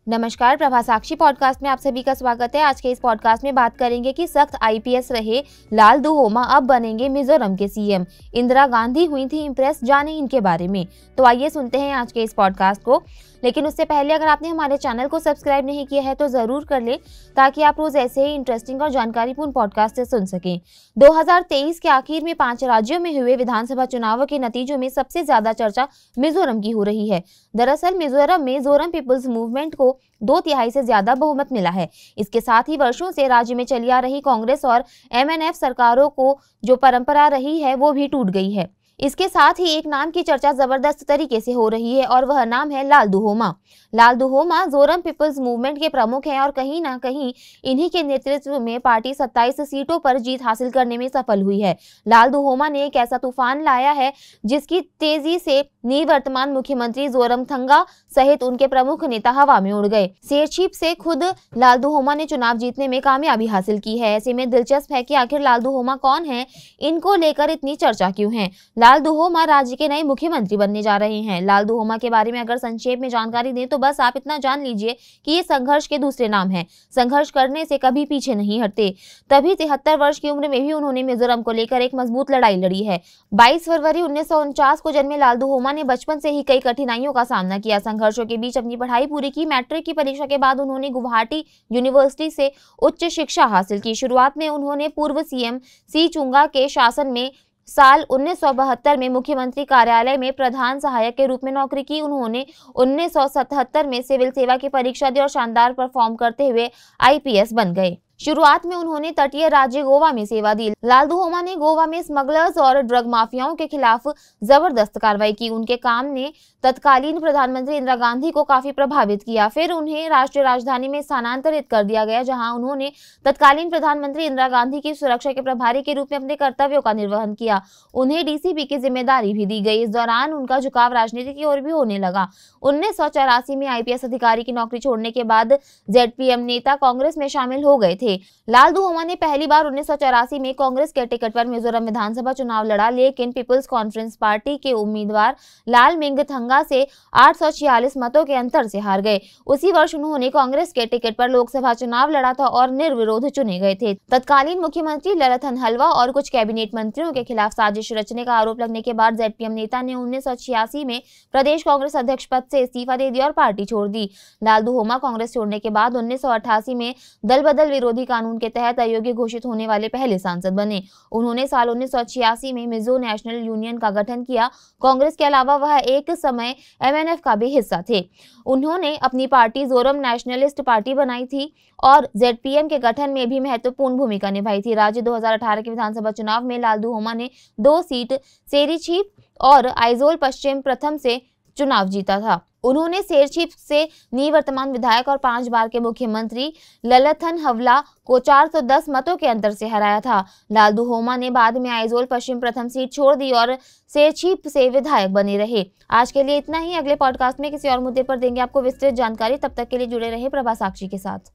नमस्कार, प्रभा साक्षी पॉडकास्ट में आप सभी का स्वागत है। आज के इस पॉडकास्ट में बात करेंगे कि सख्त आईपीएस रहे लाल दुहोमा अब बनेंगे मिजोरम के सीएम। इंदिरा गांधी हुई थी इम्प्रेस, जाने इनके बारे में। तो आइए सुनते हैं आज के इस पॉडकास्ट को। लेकिन उससे पहले अगर आपने हमारे चैनल को सब्सक्राइब नहीं किया है तो जरूर कर ले, ताकि आप रोज ऐसे ही इंटरेस्टिंग और जानकारीपूर्ण पॉडकास्ट से सुन सकें। 2023 के आखिर में 5 राज्यों में हुए विधानसभा चुनावों के नतीजों में सबसे ज्यादा चर्चा मिजोरम की हो रही है। दरअसल मिजोरम में जोरम पीपल्स मूवमेंट को 2/3 से ज्यादा बहुमत मिला है। इसके साथ ही वर्षों से राज्य में चली आ रही कांग्रेस और एमएनएफ सरकारों को जो परंपरा रही है वो भी टूट गई है। इसके साथ ही एक नाम की चर्चा जबरदस्त तरीके से हो रही है और वह नाम है लाल दुहोमा। लाल दुहोमा जोरम पीपल्स मूवमेंट के प्रमुख हैं और कहीं ना कहीं इन्हीं के नेतृत्व में पार्टी 27 सीटों पर जीत हासिल करने में सफल हुई है। लाल दुहोमा ने एक ऐसा तूफान लाया है जिसकी तेजी से निवर्तमान मुख्यमंत्री जोरमथंगा सहित उनके प्रमुख नेता हवा में उड़ गए। शेरछीप से खुद लाल दुहोमा ने चुनाव जीतने में कामयाबी हासिल की है। ऐसे में दिलचस्प है कि आखिर लाल दुहोमा कौन है, इनको लेकर इतनी चर्चा क्यों है। लाल दुहोमा राज्य के नए मुख्यमंत्री बनने जा रहे हैं। लाल दुहोमा के बारे में अगर संक्षेप में जानकारी दें तो बस आप इतना जान लीजिए कि ये संघर्ष के दूसरे नाम हैं। संघर्ष करने से कभी पीछे नहीं हटते। तभी 73 वर्ष की उम्र में भी उन्होंने मिजोरम को लेकर एक मजबूत लड़ाई लड़ी है। 22 फरवरी 1949 को जन्मे लाल दुहोमा ने बचपन से ही कई कठिनाइयों का सामना किया। संघर्षों के बीच अपनी पढ़ाई पूरी की। मैट्रिक की परीक्षा के बाद उन्होंने गुवाहाटी यूनिवर्सिटी से उच्च शिक्षा हासिल की। शुरुआत में उन्होंने पूर्व सीएम सी चुंगा के शासन में साल 1972 में मुख्यमंत्री कार्यालय में प्रधान सहायक के रूप में नौकरी की। उन्होंने 1977 में सिविल सेवा की परीक्षा दी और शानदार परफॉर्म करते हुए आईपीएस बन गए। शुरुआत में उन्होंने तटीय राज्य गोवा में सेवा दी। लाल दुहोमा ने गोवा में स्मगलर्स और ड्रग माफियाओं के खिलाफ जबरदस्त कार्रवाई की। उनके काम ने तत्कालीन प्रधानमंत्री इंदिरा गांधी को काफी प्रभावित किया। फिर उन्हें राष्ट्रीय राजधानी में स्थानांतरित कर दिया गया, जहां उन्होंने तत्कालीन प्रधानमंत्री इंदिरा गांधी की सुरक्षा के प्रभारी के रूप में अपने कर्तव्यों का निर्वहन किया। उन्हें डीसीपी की जिम्मेदारी भी दी गई। इस दौरान उनका झुकाव राजनीति की ओर भी होने लगा। 1984 में आईपीएस अधिकारी की नौकरी छोड़ने के बाद जेडपीएम नेता कांग्रेस में शामिल हो गए थे। लाल दुहोमा ने पहली बार 1984 में कांग्रेस के टिकट पर मिजोरम विधानसभा चुनाव लड़ा, लेकिन पीपल्स कॉन्फ्रेंस पार्टी के उम्मीदवार लाल मेंगथंगा से 846 मतों के अंतर से हार गए। उसी वर्ष उन्होंने कांग्रेस के टिकट पर लोकसभा चुनाव लड़ा था और निर्विरोध चुने गए थे। तत्कालीन मुख्यमंत्री ललथन हलवा और कुछ कैबिनेट मंत्रियों के खिलाफ साजिश रचने का आरोप लगने के बाद जेडपीएम नेता ने 1986 में प्रदेश कांग्रेस अध्यक्ष पद से इस्तीफा दे दिया और पार्टी छोड़ दी। लाल दुहोमा कांग्रेस छोड़ने के बाद 1988 में दल बदल विरोधी कानून के तहत अयोग्य घोषित होने वाले पहले सांसद बने। उन्होंने साल 1986 में मिजो नेशनल यूनियन का गठन किया। कांग्रेस के अलावा वह एक समय एमएनएफ का भी हिस्सा थे। उन्होंने अपनी पार्टी जोरम नेशनलिस्ट पार्टी बनाई थी और जेडपीएम के गठन में भी महत्वपूर्ण भूमिका निभाई थी। राज्य 2018 के विधानसभा चुनाव में लाल दुहोमा ने 2 सीट शेरछीप और आइजोल पश्चिम प्रथम से चुनाव जीता था। उन्होंने शेरछीप से निवर्तमान विधायक और 5 बार के मुख्यमंत्री ललथन हवला को 410 मतों के अंतर से हराया था। लाल दुहोमा ने बाद में आइजोल पश्चिम प्रथम सीट छोड़ दी और शेरछीप से विधायक बने रहे। आज के लिए इतना ही। अगले पॉडकास्ट में किसी और मुद्दे पर देंगे आपको विस्तृत जानकारी। तब तक के लिए जुड़े रहे प्रभा साक्षी के साथ।